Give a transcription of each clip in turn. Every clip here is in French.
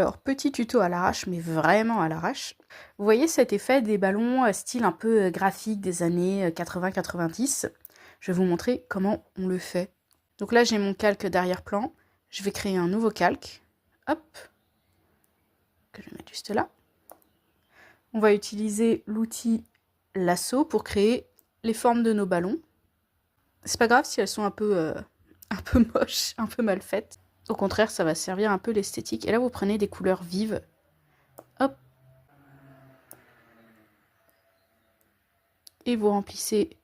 Alors, petit tuto à l'arrache, mais vraiment à l'arrache. Vous voyez cet effet des ballons style un peu graphique des années 80-90? Je vais vous montrer comment on le fait. Donc là, j'ai mon calque d'arrière-plan. Je vais créer un nouveau calque. Hop. Que je vais mettre juste là. On va utiliser l'outil lasso pour créer les formes de nos ballons. C'est pas grave si elles sont un peu moches, un peu mal faites. Au contraire, ça va servir un peu l'esthétique. Et là, vous prenez des couleurs vives. Hop. Et vous remplissez.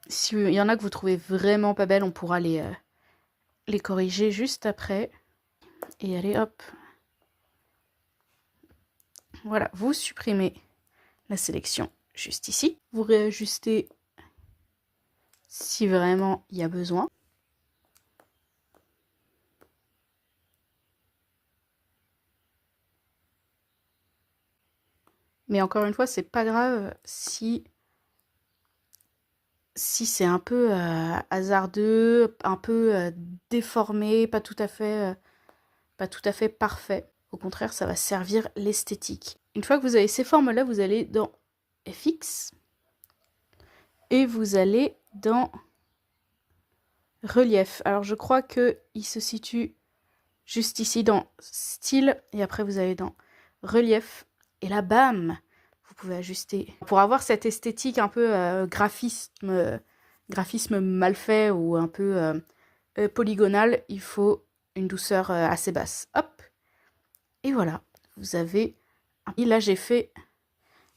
S'il y en a que vous trouvez vraiment pas belles, on pourra les corriger juste après. Et allez, hop. Voilà, vous supprimez la sélection juste ici. Vous réajustez si vraiment il y a besoin. Mais encore une fois, c'est pas grave si c'est un peu hasardeux, un peu déformé, pas tout à fait parfait. Au contraire, ça va servir l'esthétique. Une fois que vous avez ces formes-là, vous allez dans FX et vous allez dans relief. Alors je crois qu'il se situe juste ici dans style et après vous allez dans relief et là bam, vous pouvez ajuster pour avoir cette esthétique un peu graphisme mal fait ou un peu polygonal. Il faut une douceur assez basse. Hop, et voilà, vous avez. Et là j'ai fait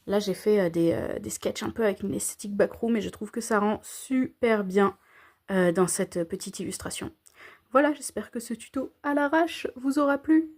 des sketchs un peu avec une esthétique backroom et je trouve que ça rend super bien dans cette petite illustration. Voilà, j'espère que ce tuto à l'arrache vous aura plu.